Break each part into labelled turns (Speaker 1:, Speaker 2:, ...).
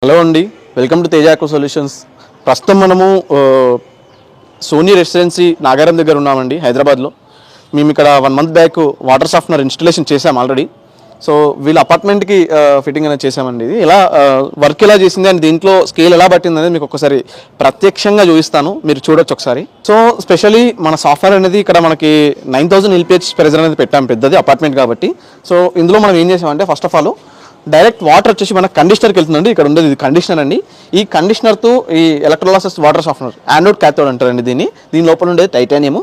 Speaker 1: Hello అండి, welcome to Teja aqua solutions. ప్రస్తుతం మనము సోనీ రెసిడెన్సీ నాగారం దగ్గర ఉన్నామండి హైదరాబాద్లో. మేము ఇక్కడ 1 month back water softener installation చేసాం ఆల్రెడీ. సో వీళ్ళ అపార్ట్మెంట్కి ఫిట్టింగ్ అనేది చేసామండి. ఇది ఎలా వర్క్ ఎలా చేసింది అని దీంట్లో స్కేల్ ఎలా పట్టింది అనేది మీకు ఒకసారి ప్రత్యక్షంగా చూపిస్తాను, మీరు చూడొచ్చు ఒకసారి. సో స్పెషలీ మన సాఫ్ట్వేర్ అనేది ఇక్కడ మనకి 9000 LPH ప్రెజర్ అనేది పెట్టాం, పెద్దది అపార్ట్మెంట్ కాబట్టి. సో ఇందులో మనం ఏం చేసామంటే first of all direct water వచ్చేసి మన కండిషనర్కి వెళ్తుందండి. ఇక్కడ ఉండేది ఇది కండిషనర్ అండి. ఈ కండిషనర్తో ఈ electrolysis water softener anode cathode అంటారండి దీని లోపల ఉండేది టైటానియం.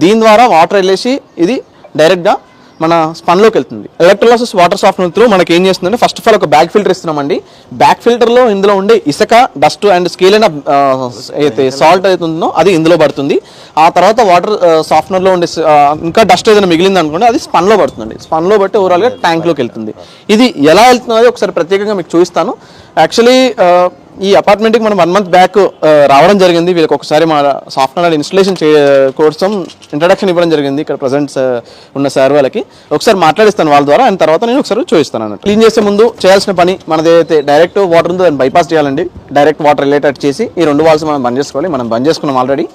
Speaker 1: దీని ద్వారా వాటర్ వెళ్ళేసి ఇది డైరెక్ట్గా మన స్పన్లోకి వెళ్తుంది. ఎలక్ట్రోలైసిస్ వాటర్ సాఫ్ట్నర్ త్రూ మనకి ఏం చేస్తుందంటే ఫస్ట్ ఆఫ్ ఆల్ ఒక బ్యాక్ ఫిల్టర్ ఇస్తున్నామండి. బ్యాక్ ఫిల్టర్లో ఇందులో ఉండే ఇసుక, డస్ట్ అండ్ స్కేల్ అయిన అయితే సాల్ట్ అయితే ఉందో అది ఇందులో పడుతుంది. ఆ తర్వాత వాటర్ సాఫ్ట్నర్లో ఉండే ఇంకా డస్ట్ ఏదైనా మిగిలింది అనుకోండి, అది స్పన్లో పడుతుందండి. స్పన్లో బట్టి ఓవరాల్గా ట్యాంక్లోకి వెళ్తుంది. ఇది ఎలా వెళ్తున్నది ఒకసారి ప్రత్యేకంగా మీకు చూపిస్తాను. యాక్చువల్లీ ఈ అపార్ట్మెంట్కి మనం 1 month బ్యాక్ రావడం జరిగింది. వీళ్ళకి ఒకసారి మా సాఫ్ట్వేర్ ఇన్స్టలేషన్ కోసం ఇంట్రడక్షన్ ఇవ్వడం జరిగింది ఇక్కడ ప్రజెంట్ ఉన్న సార్ వాళ్ళకి. ఒకసారి మాట్లాడిస్తాను వాళ్ళ ద్వారా, అండ్ తర్వాత నేను ఒకసారి చూపిస్తాను అన్నట్టు. క్లీన్ చేసే ముందు చేయాల్సిన పని మనదైతే డైరెక్ట్ వాటర్ ఉందో దాన్ని బైపాస్ చేయాలండి. డైరెక్ట్ వాటర్ రిలేటెడ్ చేసి ఈ 2 వాల్స్ మనం బంద్ చేసుకోవాలి. మనం బంద్ చేసుకున్నాం ఆల్రెడీ.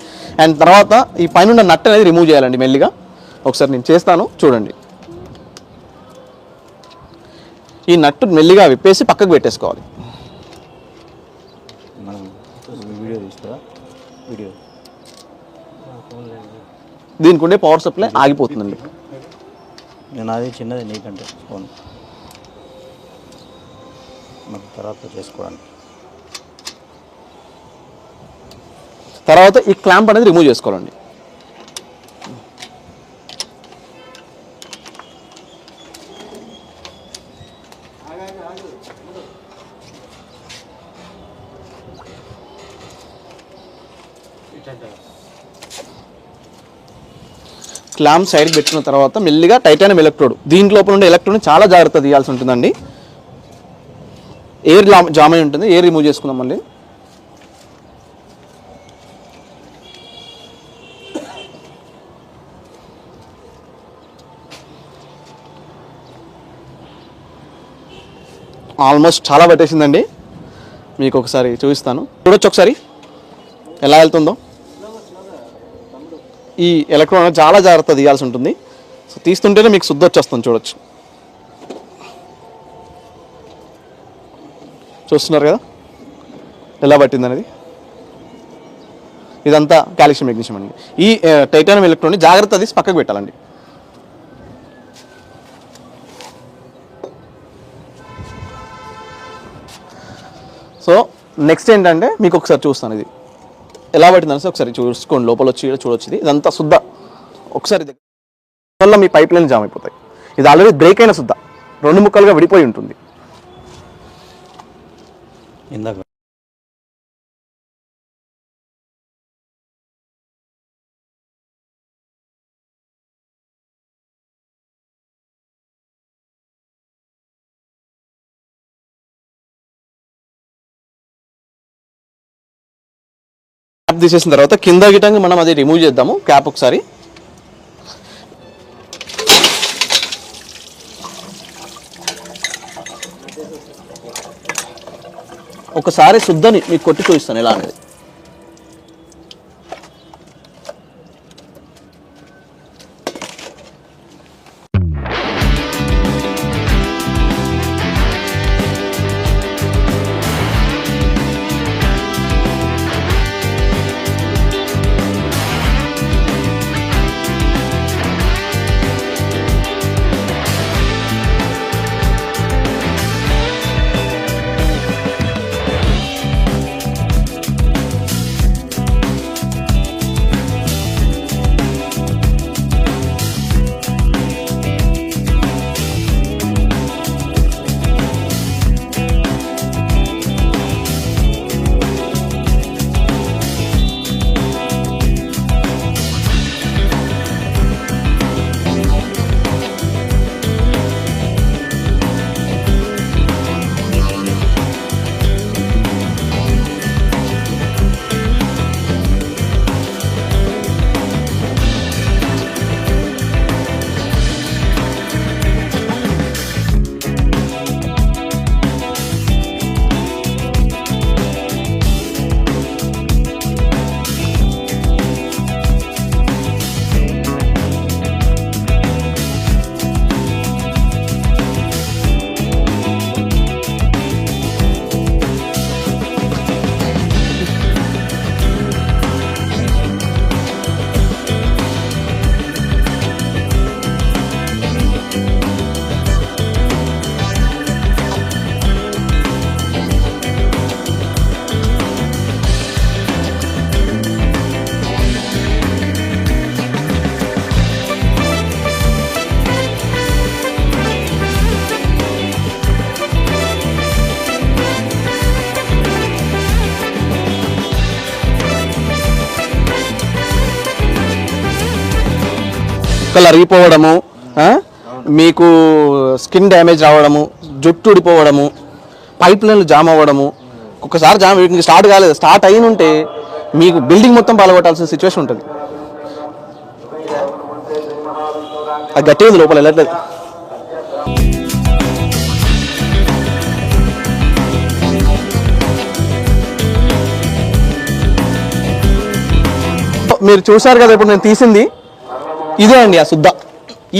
Speaker 1: అండ్ తర్వాత ఈ పైన ఉన్న నట్ అనేది రిమూవ్ చేయాలండి మెల్లిగా. ఒకసారి నేను చేస్తాను చూడండి. ఈ నట్టు మెల్లిగా విప్పేసి పక్కకు పెట్టేసుకోవాలి. దీనికి ఉండే పవర్ సప్లై ఆగిపోతుందండి.
Speaker 2: నేను అది చిన్నది నీకంటే ఫోన్ మనకు తర్వాత చేసుకోవడానికి.
Speaker 1: తర్వాత ఈ క్లాంప్ అనేది రిమూవ్ చేసుకోవాలండి. క్లాంప్ సైడ్కి పెట్టిన తర్వాత మెల్లిగా టైటానియం ఎలక్ట్రోడ్, దీంట్ లోపల ఉండే ఎలక్ట్రోడ్ని చాలా జాగ్రత్త తీయాల్సి ఉంటుందండి. ఎయిర్ జామ్ అయి ఉంటుంది, ఎయిర్ రిమూవ్ చేసుకుందాం మళ్ళీ. ఆల్మోస్ట్ చాలా పట్టేసిందండి. మీకు ఒకసారి చూపిస్తాను, చూడొచ్చు ఒకసారి ఎలా వెళ్తుందో. ఈ ఎలక్ట్రాన్ చాలా జాగ్రత్త తీయాల్సి ఉంటుంది. సో తీస్తుంటేనే మీకు శుద్ధి వచ్చేస్తుంది, చూడొచ్చు. చూస్తున్నారు కదా ఎలా పట్టింది అనేది. ఇదంతా కాల్షియం మెగ్నీషియం అండి. ఈ టైటానియం ఎలక్ట్రాన్ని జాగ్రత్త తీసి పక్కకు పెట్టాలండి. సో నెక్స్ట్ ఏంటంటే మీకు ఒకసారి చూస్తాను ఇది ఎలా పట్టిందని ఒకసారి చూసుకోండి. లోపల వచ్చి చూడొచ్చు. ఇదంతా శుద్ధ ఒకసారి వల్ల మీ పైప్ లైన్ జామ్ అయిపోతాయి. ఇది ఆల్రెడీ బ్రేక్ అయిన శుద్ధ 2 ముక్కలుగా విడిపోయి ఉంటుంది.
Speaker 2: ఇందాక
Speaker 1: క్యాప్ తీసేసిన తర్వాత కింద గిటంగా మనం అది రిమూవ్ చేద్దాము. క్యాప్ ఒకసారి శుద్ధని మీకు కొట్టి చూపిస్తాను ఎలా అనేది. ఎముకలు అరిగిపోవడము, మీకు స్కిన్ డ్యామేజ్ రావడము, జుట్టు ఊడిపోవడము, పైప్ లైన్లు జామ్ అవ్వడము. ఒక్కసారి జామ్ స్టార్ట్ కాలేదు, స్టార్ట్ అయిన ఉంటే మీకు బిల్డింగ్ మొత్తం పాల్గొట్టాల్సిన సిచ్యువేషన్ ఉంటుంది. అది గట్టిగా ఉంది, లోపల వెళ్ళట్లేదు. మీరు చూసారు కదా ఇప్పుడు నేను తీసింది ఇదే అండి. ఆ శుద్ధ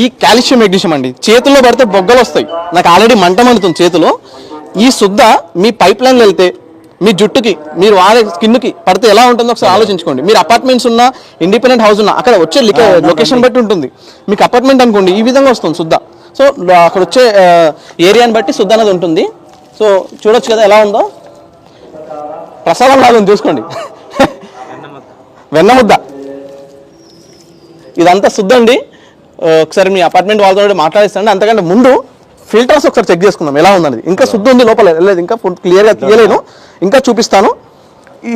Speaker 1: ఈ కాల్షియం మెగ్నీషియం అండి. చేతుల్లో పడితే బొగ్గలు వస్తాయి, నాకు ఆల్రెడీ మంట మండుతుంది చేతిలో. ఈ శుద్ధ మీ పైప్ లైన్లో వెళ్తే మీ జుట్టుకి, మీరు వాడే స్కిన్కి పడితే ఎలా ఉంటుందో ఒకసారి ఆలోచించుకోండి. మీరు అపార్ట్మెంట్స్ ఉన్నా, ఇండిపెండెంట్ హౌస్ ఉన్నా, అక్కడ వచ్చే లొకేషన్ బట్టి ఉంటుంది. మీకు అపార్ట్మెంట్ అనుకోండి ఈ విధంగా వస్తుంది శుద్ధ. సో అక్కడ వచ్చే ఏరియాని బట్టి శుద్ధ అనేది ఉంటుంది. సో చూడొచ్చు కదా ఎలా ఉందో, ప్రసాదం లాగా ఉంది చూసుకోండి. వెన్న ముద్ద ఇదంతా శుద్ధ అండి. ఒకసారి మీ అపార్ట్మెంట్ వాళ్ళతో మాట్లాడిస్తాండి. అంతకంటే ముందు ఫిల్టర్స్ ఒకసారి చెక్ చేసుకుందాం ఎలా ఉందనేది. ఇంకా శుద్ధ ఉంది, లోపల వెళ్ళలేదు, ఇంకా క్లియర్గా తీయలేదు, ఇంకా చూపిస్తాను.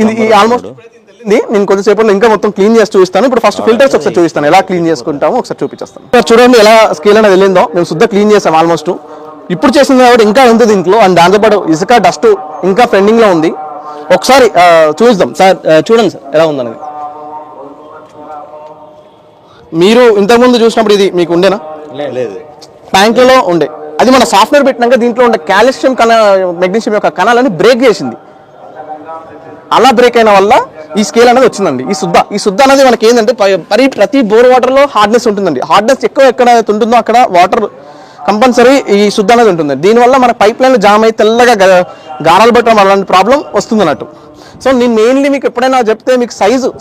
Speaker 1: ఇది ఆల్మోస్ట్ తెలిసింది. నేను కొద్దిసేపు ఇంకా మొత్తం క్లీన్ చేసి చూపిస్తాను. ఇప్పుడు ఫస్ట్ ఫిల్టర్స్ ఒకసారి చూపిస్తాను, ఎలా క్లీన్ చేసుకుంటామో ఒకసారి చూపించేస్తాను. చూడండి ఎలా స్కేల్ అనేది వెళ్ళిందో. మేము శుద్ధ క్లీన్ చేసాం ఆల్మోస్ట్. ఇప్పుడు చేసింది కాబట్టి ఇంకా ఉంది దీంట్లో, అండ్ దాంతోపాటు ఇసుక డస్ట్ ఇంకా పెండింగ్లో ఉంది. ఒకసారి చూపిస్తాం సార్. చూడండి సార్ ఎలా ఉందనేది. మీరు ఇంతకుముందు చూసినప్పుడు ఇది మీకు ఉండేనా?
Speaker 2: లేదు,
Speaker 1: ట్యాంక్లలో ఉండే. అది మన సాఫ్ట్వేర్ పెట్టినాక దీంట్లో ఉండే కాల్షియం మెగ్నీషియం యొక్క కణాలని బ్రేక్ చేసింది. అలా బ్రేక్ అయిన వల్ల ఈ స్కేల్ అనేది వచ్చిందండి. ఈ శుద్ధ అనేది మనకి ఏంటంటే ప్రతి బోర్ వాటర్లో హార్డ్నెస్ ఉంటుందండి. హార్డ్నెస్ ఎక్కువ ఎక్కడ ఉంటుందో అక్కడ వాటర్ కంపల్సరీ ఈ శుద్ధ అనేది ఉంటుంది. దీనివల్ల మన పైప్ లైన్ జామ్ అయి తెల్లగా గారాలు పెట్టడం అలాంటి ప్రాబ్లం వస్తుంది అన్నట్టు. సో నేను మెయిన్లీ మీకు ఎప్పుడైనా చెప్తే మీకు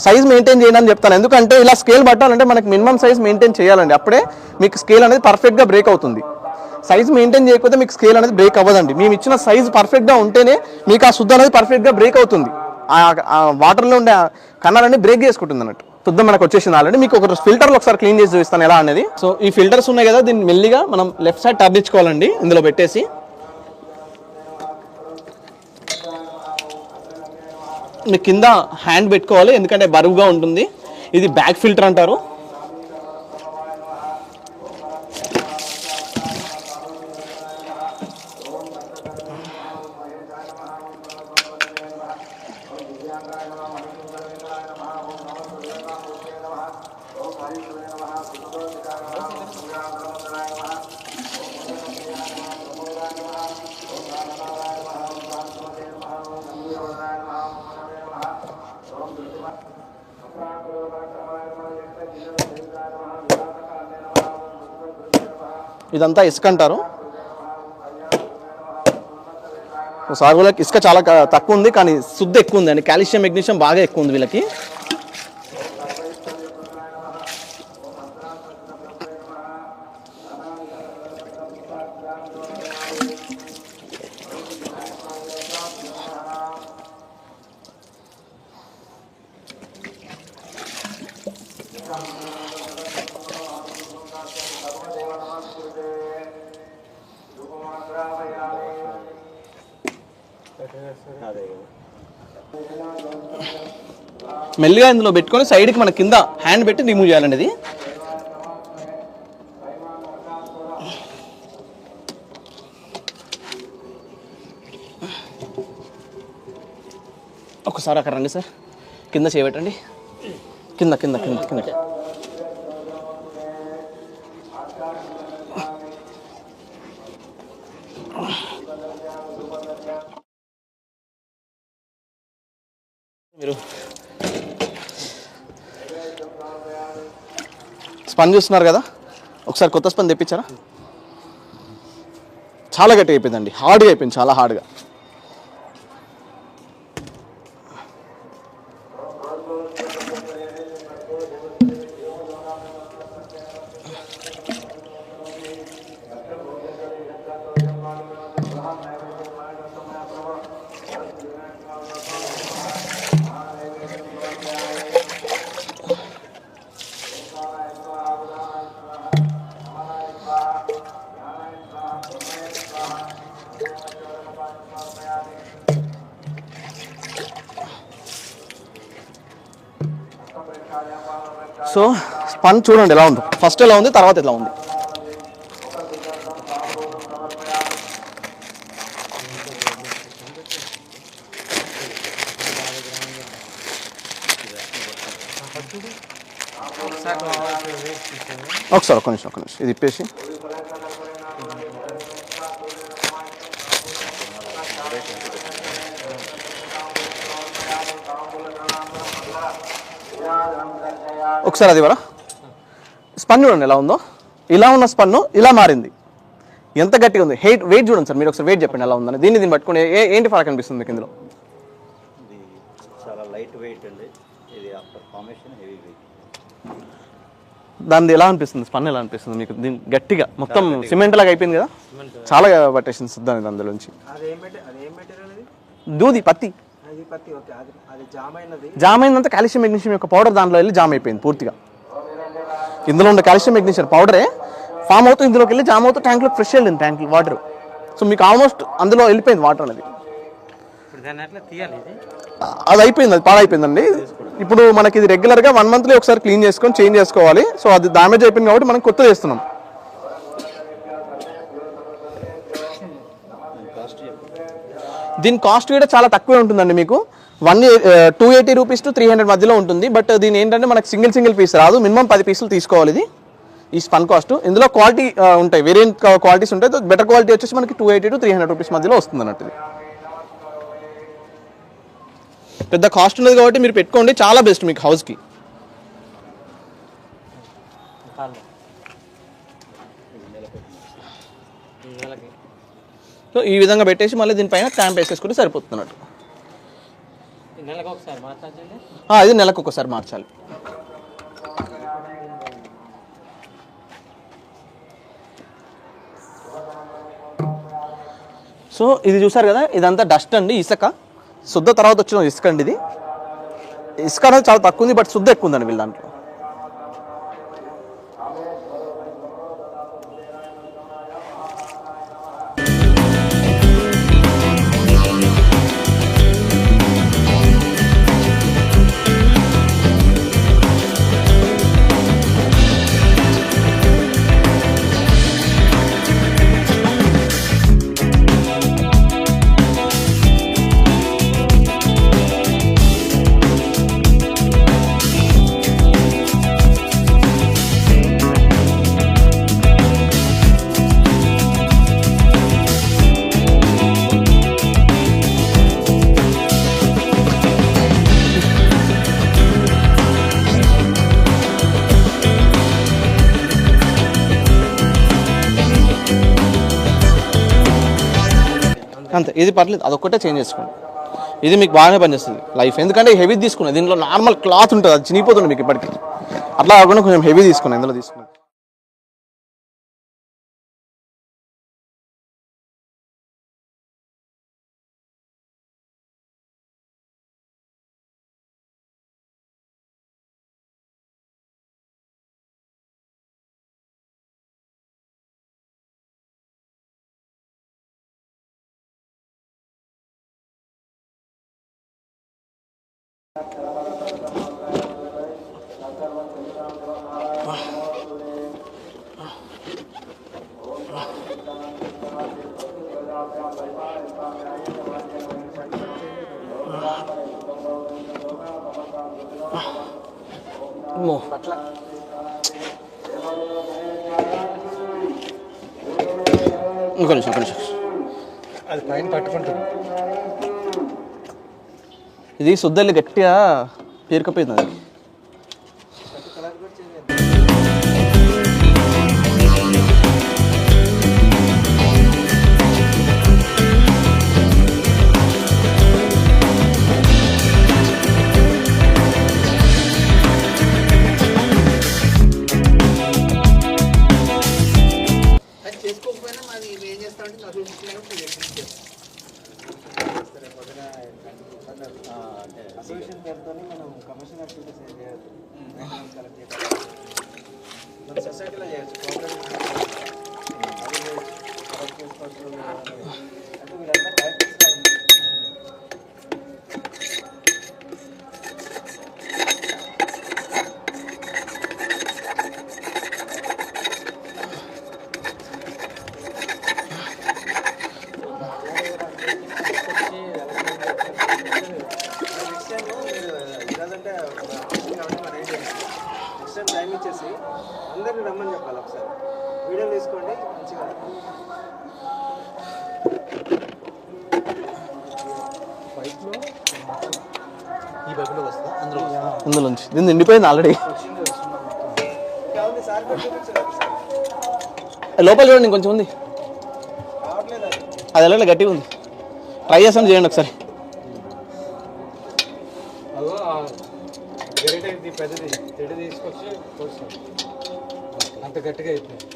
Speaker 1: సైజ్ మెయింటైన్ చేయండి అని చెప్తాను. ఎందుకంటే ఇలా స్కేల్ పట్టాలంటే మనకి మినిమం సైజ్ మెయింటైన్ చేయాలండి. అప్పుడే మీకు స్కేల్ అనేది పర్ఫెక్ట్గా బ్రేక్ అవుతుంది. సైజ్ మెయింటైన్ చేయకపోతే మీకు స్కేల్ అనేది బ్రేక్ అవ్వదండి. మేము ఇచ్చిన సైజ్ పర్ఫెక్ట్గా ఉంటేనే మీకు ఆ శుద్ధ అనేది పర్ఫెక్ట్గా బ్రేక్ అవుతుంది. ఆ వాటర్లో ఉండే కన్నాలన్నీ బ్రేక్ చేసుకుంటుంది అన్నట్టు. శుద్ధం మనకు వచ్చేసింది ఆల్రెడీ. మీకు ఒక ఫిల్టర్లు ఒకసారి క్లీన్ చేసి చూపిస్తాను ఎలా అనేది. సో ఈ ఫిల్టర్స్ ఉన్నాయి కదా, దీన్ని మెల్లిగా మనం లెఫ్ట్ సైడ్ టర్న్ ఇచ్చుకోవాలండి. ఇందులో పెట్టేసి మీకు కింద హ్యాండ్ పెట్టుకోవాలి, ఎందుకంటే బరువుగా ఉంటుంది. ఇది బ్యాక్ ఫిల్టర్ అంటారు. ఇదంతా ఇసుక అంటారు. సాగులకు ఇసుక చాలా తక్కువ ఉంది, కానీ శుద్ధ ఎక్కువ ఉంది అండి. కాల్షియం మెగ్నీషియం బాగా ఎక్కువ ఉంది వీళ్ళకి. మెల్లిగా ఇందులో పెట్టుకొని సైడ్కి మన కింద హ్యాండ్ పెట్టి రిమూవ్ చేయాలండి. ఇది ఒకసారి అక్కడ రండి సార్, కింద చేయబెట్టండి. కింద కింద కింద కింద మీరు స్పంజ్ చూస్తున్నారు కదా, ఒకసారి కొత్త స్పంజ్ తెప్పించారా? చాలా గట్టిగా అయిపోయిందండి, హార్డ్గా అయిపోయింది, చాలా హార్డ్గా. సో స్పన్ చూడండి ఎలా ఉంది, ఫస్ట్ ఎలా ఉంది తర్వాత ఎలా ఉంది. ఒకసారి ఒక్క నిమిషం ఇది ఇప్పేసి ఒకసారి అది వరా స్పన్ చూడండి ఎలా ఉందో. ఇలా ఉన్న స్పన్ను ఇలా మారింది, ఎంత గట్టిగా ఉంది. వెయిట్ చూడండి సార్, మీరు ఒకసారి వెయిట్ చెప్పండి ఎలా ఉందని. దీన్ని పట్టుకుని ఏంటి ఫరక్ అనిపిస్తుంది మీకు ఇందులో?
Speaker 2: ఇది చాలా లైట్ వెయిట్ అండి, ఇది ఆఫ్టర్ ఫార్మేషన్ హెవీ వెయిట్.
Speaker 1: దాన్ని ఎలా అనిపిస్తుంది, స్పన్ ఎలా అనిపిస్తుంది మీకు? దీన్ని గట్టిగా మొత్తం సిమెంట్ లాగా అయిపోయింది కదా, చాలా పట్టేసింది దాని అందులోంచి. దూది పత్తి జామ్ అయిందంతా కాల్షియం మెగ్నీషియం యొక్క పౌడర్ దాంట్లో వెళ్ళి జామ్ అయిపోయింది పూర్తిగా. ఇందులో ఉన్న కాల్షియం మెగ్నీషియం పౌడరే ఫామ్ అవుతూ ఇందులోకి వెళ్ళి జామ్ అవుతూ ట్యాంక్లో ఫ్రెష్ వెళ్ళింది, ట్యాంక్ వాటర్. సో మీకు ఆల్మోస్ట్ అందులో వెళ్ళిపోయింది వాటర్ అనేది. అది అయిపోయింది, అది పాడైపోయిందండి. ఇప్పుడు మనకి ఇది రెగ్యులర్గా 1 monthలో ఒకసారి క్లీన్ చేసుకొని చేంజ్ చేసుకోవాలి. సో అది డ్యామేజ్ అయిపోయింది కాబట్టి మనం కొత్త చేస్తున్నాం. దీని కాస్ట్ కూడా చాలా తక్కువే ఉంటుందండి మీకు. 280 రూపీస్ to 300 మధ్యలో ఉంటుంది. బట్ దీని ఏంటంటే మనకి సింగిల్ పీస్ రాదు, మినిమం 10 పీసులు తీసుకోవాలి. ఇది ఈ స్పన్ కాస్ట్. ఇందులో క్వాలిటీ ఉంటాయి, వేరియంట్ క్వాలిటీస్ ఉంటాయి. బెటర్ క్వాలిటీ వచ్చేసి మనకి 280 to 300 రూపీస్ మధ్యలో వస్తుంది అన్నట్టు. ఇది పెద్ద కాస్ట్ ఉండదు కాబట్టి మీరు పెట్టుకోండి, చాలా బెస్ట్ మీకు హౌస్కి. సో ఈ విధంగా పెట్టేసి మళ్ళీ దీనిపైన క్యాంప్ వేసేసుకుంటే సరిపోతున్నట్టు. ఇది నెలకు ఒకసారి మార్చాలి. సో ఇది చూసారు కదా, ఇదంతా డస్ట్ అండి, ఇసుక. శుద్ధ తర్వాత వచ్చిన ఇసుక అండి ఇది. ఇసుక అనేది చాలా తక్కువ ఉంది, బట్ శుద్ధ ఎక్కువ ఉందండి వీళ్ళ దాంట్లో. అంతే, ఇది పర్లేదు, అదొక్కటే చేంజ్ చేసుకోండి. ఇది మీకు బాగానే పనిచేస్తుంది లైఫ్. ఎందుకంటే హెవీ తీసుకున్నాను, దీంట్లో నార్మల్ క్లాత్ ఉంటుంది, అది చినిగిపోతుంది మీకు ఇప్పటికీ. అట్లా కాకుండా కొంచెం హెవీ తీసుకున్నాను ఇందులో తీసుకున్నాను. ఇంకో నిమిషం
Speaker 3: అది పైన పట్టుకుంటుంది.
Speaker 1: ఇది శుద్ధల్లి గట్టిగా పేరుకపోయింది అది.
Speaker 3: చేసుకోకపోయినా మాది ఏం చేస్తామంటే అసోసియేషన్ పేరుతో మనం కమర్షియల్ యాక్టివిటీస్ ఏం చేయొచ్చు, కలెక్ట్ చేయడం మన సొసైటీలో చేయొచ్చు, అంటే వీళ్ళంతా ప్రాక్టీస్గా ఉంది. చేసుకోండి మంచిగా. పైప్లో ఈ పైపులో వస్తా
Speaker 1: అందులోంచి దీన్ని నిండిపోయింది ఆల్రెడీ.
Speaker 3: సార్
Speaker 1: లోపల చూడండి ఇంకొంచెం ఉంది,
Speaker 3: రావట్లేదు అది.
Speaker 1: అది ఎలా గట్టిగా ఉంది. ట్రై చేస్తాం, చేయండి ఒకసారి.
Speaker 3: అదో గరిట ఇది పెద్దది తెడి తీసుకొచ్చి పోస్తాం, అంత గట్టిగా అయిపోయింది.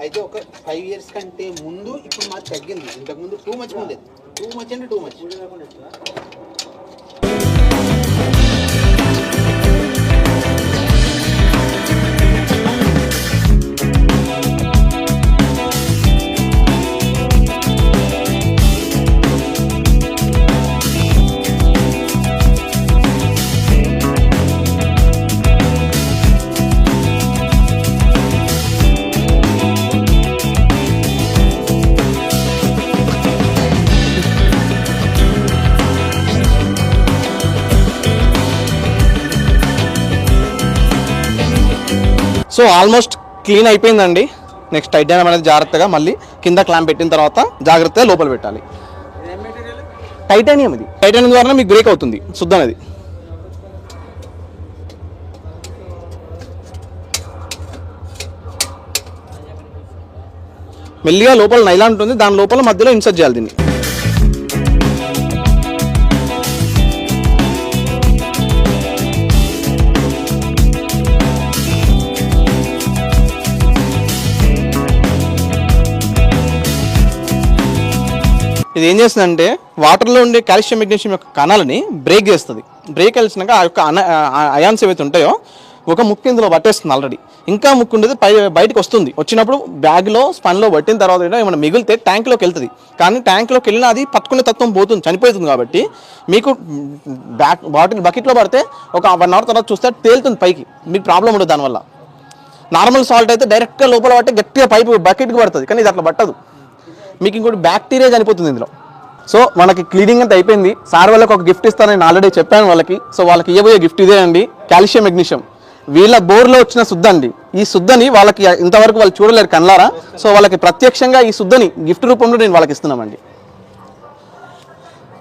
Speaker 4: అయితే ఒక 5 years కంటే ముందు ఇప్పుడు మాకు తగ్గింది. ఇంతకుముందు టూ మచ్ ఉండేది, టూ మచ్ అంటే too much.
Speaker 1: So almost clean అయిపోయిందండి. నెక్స్ట్ టైటానియం అనేది జాగ్రత్తగా మళ్ళీ కింద క్లాంప్ పెట్టిన తర్వాత జాగ్రత్తగా లోపల పెట్టాలి. టైటానియం, ఇది టైటానియం ద్వారా మీకు బ్రేక్ అవుతుంది శుద్ధం అనేది. మెల్లిగా లోపల నైలాన్ ఉంటుంది, దాని లోపల మధ్యలో ఇన్సర్ట్ చేయాలి దీన్ని. ఇది ఏం చేస్తుందంటే వాటర్లో ఉండే కాల్షియం మెగ్నీషియం యొక్క కణాలని బ్రేక్ చేస్తుంది. బ్రేక్ కలిసినాక ఆ యొక్క అయాన్స్ ఏవైతే ఉంటాయో ఒక ముక్కు ఇందులో పట్టేస్తుంది ఆల్రెడీ. ఇంకా ముక్కు ఉండేది బయటకు వస్తుంది. వచ్చినప్పుడు బ్యాగ్లో స్పన్లో పట్టిన తర్వాత ఏమైనా మిగిలితే ట్యాంక్లోకి వెళ్తుంది. కానీ ట్యాంక్లోకి వెళ్ళినా అది పట్టుకునే తత్వం పోతుంది, చనిపోతుంది. కాబట్టి మీకు బకెట్లో పడితే ఒక 1 hour తర్వాత చూస్తే తేలుతుంది పైకి, మీకు ప్రాబ్లం ఉండదు దానివల్ల. నార్మల్ సాల్ట్ అయితే డైరెక్ట్గా లోపల పట్టి గట్టిగా పైపు బకెట్కి పడుతుంది, కానీ ఇది అట్లా పట్టదు. మీకు ఇంకోటి బ్యాక్టీరియా చనిపోతుంది ఇందులో. సో మనకి క్లీనింగ్ అంతా అయిపోయింది. సార్ వాళ్ళకి ఒక గిఫ్ట్ ఇస్తానని ఆల్రెడీ చెప్పాను వాళ్ళకి. సో వాళ్ళకి ఇవ్వబోయే గిఫ్ట్ ఇదే అండి, కాల్షియం మెగ్నీషియం. వీళ్ళ బోర్లో వచ్చిన శుద్ధండి. ఈ శుద్ధని వాళ్ళకి ఇంతవరకు వాళ్ళు చూడలేరు కళ్ళారా. సో వాళ్ళకి ప్రత్యక్షంగా ఈ శుద్ధని గిఫ్ట్ రూపంలో నేను వాళ్ళకి ఇస్తున్నామండి.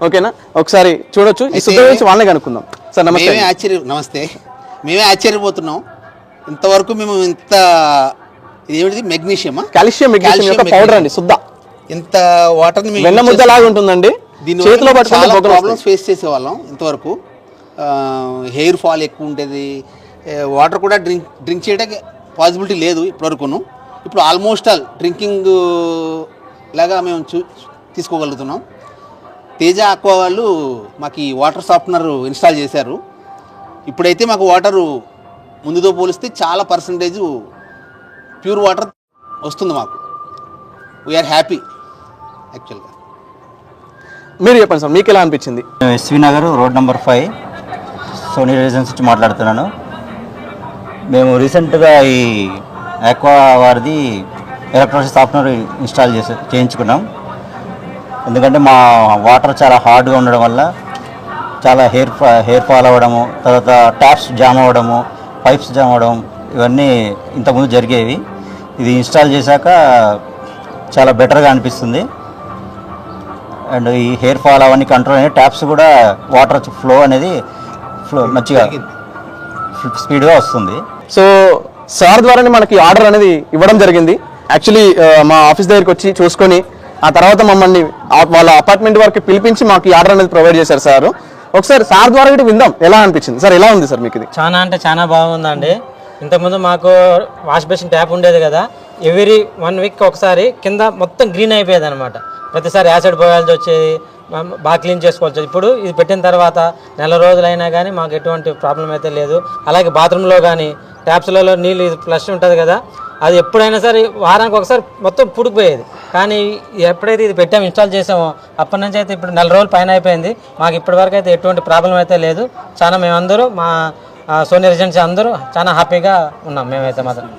Speaker 1: ఓకేనా, ఒకసారి చూడొచ్చు. ఈ శుద్ధ గురించి వాళ్ళని కనుక్కుందాం. సార్ నమస్తే.
Speaker 4: నమస్తే. మేమే ఆశ్చర్యపోతున్నాం. ఇంతవరకు మేము ఇంత ఇదేమిటి మెగ్నీషియమా,
Speaker 1: కాల్షియం మెగ్నీషియం యొక్క పౌడర్ అండి, శుద్ధ.
Speaker 4: ఇంత వాటర్
Speaker 1: వెన్న ముద్దలాగా ఉంటుందండి. చేతిలో
Speaker 4: చాలా ప్రాబ్లమ్స్ ఫేస్ చేసేవాళ్ళం ఇంతవరకు. హెయిర్ ఫాల్ ఎక్కువ ఉండేది, వాటర్ కూడా డ్రింక్ చేయడానికి పాసిబిలిటీ లేదు ఇప్పటివరకును. ఇప్పుడు ఆల్మోస్ట్ ఆల్ డ్రింకింగ్ లాగా మేము తీసుకోగలుగుతున్నాం. తేజ ఆక్వా వాళ్ళు మాకు ఈ వాటర్ సాఫ్ట్నర్ ఇన్స్టాల్ చేశారు. ఇప్పుడైతే మాకు వాటరు ముందుతో పోలిస్తే చాలా పర్సంటేజ్ ప్యూర్ వాటర్ వస్తుంది మాకు. వీఆర్ హ్యాపీ యాక్చువల్గా.
Speaker 1: మీరు చెప్పండి సార్, మీకు ఎలా అనిపించింది?
Speaker 2: SV Nagar road number 5 Sony residence నుంచి మాట్లాడుతున్నాను. మేము రీసెంట్గా ఈ ఆక్వా వారిది ఎలక్ట్రిసిటీ సాఫ్ట్వేర్ ఇన్స్టాల్ చేయించుకున్నాం. ఎందుకంటే మా వాటర్ చాలా హార్డ్గా ఉండడం వల్ల చాలా హెయిర్ ఫాల్ అవ్వడము, తర్వాత ట్యాప్స్ జామ్ అవ్వడము, పైప్స్ జామ్ అవ్వడం, ఇవన్నీ ఇంతకుముందు జరిగేవి. ఇది ఇన్స్టాల్ చేశాక చాలా బెటర్గా అనిపిస్తుంది. అండ్ ఈ హెయిర్ ఫాల్ అవన్నీ కంట్రోల్ అయ్యి ట్యాప్స్ కూడా వాటర్ ఫ్లో అనేది మంచిగా స్పీడ్గా వస్తుంది.
Speaker 1: సో సార్ ద్వారానే మనకి ఆర్డర్ అనేది ఇవ్వడం జరిగింది. యాక్చువల్లీ మా ఆఫీస్ దగ్గరికి వచ్చి చూసుకొని ఆ తర్వాత మమ్మల్ని వాళ్ళ అపార్ట్మెంట్ వరకు పిలిపించి మాకు ఈ ఆర్డర్ అనేది ప్రొవైడ్ చేశారు సార్. ఒకసారి సార్ ద్వారా కూడా విందాం ఎలా అనిపించింది. సార్ ఎలా ఉంది సార్ మీకు ఇది?
Speaker 5: చాలా అంటే చాలా బాగుందండి. ఇంతకుముందు మాకు వాష్ బేసిన్ ట్యాప్ ఉండేది కదా, ఎవ్రీ 1 week ఒకసారి కింద మొత్తం గ్రీన్ అయిపోయేది అనమాట. ప్రతిసారి యాసిడ్ పోయాల్సి వచ్చేది, బాగా క్లీన్ చేసుకోవచ్చు. ఇప్పుడు ఇది పెట్టిన తర్వాత నెల రోజులైనా కానీ మాకు ఎటువంటి ప్రాబ్లం అయితే లేదు. అలాగే బాత్రూంలో కానీ ట్యాప్స్లలో నీళ్ళు ఇది ఫ్లష్ ఉంటుంది కదా, అది ఎప్పుడైనా సరే వారానికి ఒకసారి మొత్తం పుడిపోయేది. కానీ ఎప్పుడైతే ఇది పెట్టాము, ఇన్స్టాల్ చేసామో అప్పటి నుంచి అయితే ఇప్పుడు 4 రోజులు పైన అయిపోయింది. మాకు ఇప్పటివరకు అయితే ఎటువంటి ప్రాబ్లం అయితే లేదు. చాలా మేమందరూ మా సోనీ రెసిడెన్సీ అందరూ చాలా హ్యాపీగా ఉన్నాం. మేమైతే మాత్రం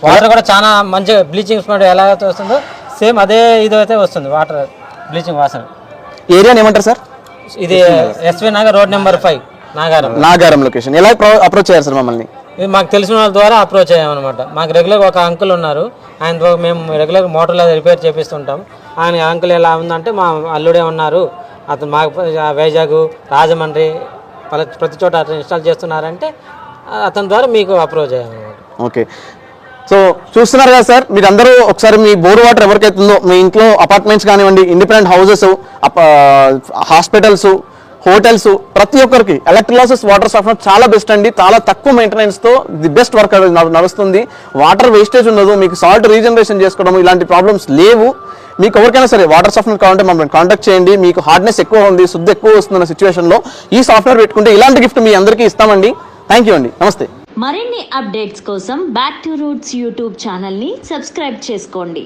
Speaker 5: వాటర్ కూడా చాలా మంచిగా బ్లీచింగ్ స్మెల్ ఎలా అయితే వస్తుందో సేమ్ అదే ఇది అయితే వస్తుంది వాటర్ బ్లీచింగ్ వాసన.
Speaker 1: ఏరియా ఏమంటారు సార్?
Speaker 5: ఇది SV Nagar road number 5.
Speaker 1: Nagaram location. ఎలా అప్రోచ్ అయ్యారు సార్ మమ్మల్ని?
Speaker 5: ఇది మాకు తెలిసిన వాళ్ళ ద్వారా అప్రోచ్ అయ్యామన్నమాట. మాకు రెగ్యులర్ ఒక అంకుల్ ఉన్నారు, ఆయన ద్వారా మేము రెగ్యులర్ మోటార్లు రిపేర్ చేపిస్తుంటాం. ఆయన అంకుల్ ఎలా ఉందంటే మా అల్లుడే ఉన్నారు, అతను మాకు వైజాగ్, రాజమండ్రి ప్రతి చోట అతను ఇన్స్టాల్ చేస్తున్నారంటే అతని ద్వారా మీకు అప్రోచ్ అయ్యామన్నమాట.
Speaker 1: ఓకే, సో చూస్తున్నారు కదా సార్, మీరు అందరూ ఒకసారి మీ బోర్ వాటర్ ఎవరికైతే ఉందో మీ ఇంట్లో అపార్ట్మెంట్స్ కానివ్వండి, ఇండిపెండెంట్ హౌసెస్, హాస్పిటల్స్, హోటల్స్, ప్రతి ఒక్కరికి ఎలక్ట్రోలైసిస్ వాటర్ సాఫ్ట్నర్ చాలా బెస్ట్ అండి. చాలా తక్కువ మెయింటెనెన్స్తో ది బెస్ట్ వర్క్ నడుస్తుంది. వాటర్ వేస్టేజ్ ఉండదు, మీకు సాల్ట్ రీజనరేషన్ చేసుకోవడం ఇలాంటి ప్రాబ్లమ్స్ లేవు. మీకు ఎవరికైనా సరే వాటర్ సాఫ్ట్నర్ కావాలంటే మమ్మల్ని కాంటాక్ట్ చేయండి. మీకు హార్డ్నెస్ ఎక్కువ ఉంది, శుద్ధి ఎక్కువ వస్తున్న సిచ్యువేషన్లో ఈ సాఫ్ట్వేర్ పెట్టుకుంటే ఇలాంటి గిఫ్ట్ మీ అందరికీ ఇస్తామండి. థ్యాంక్ యూ అండి, నమస్తే.
Speaker 6: మరిన్ని అప్డేట్స్ కోసం బ్యాక్ టు రూట్స్ యూట్యూబ్ ఛానల్ని సబ్స్క్రైబ్ చేసుకోండి.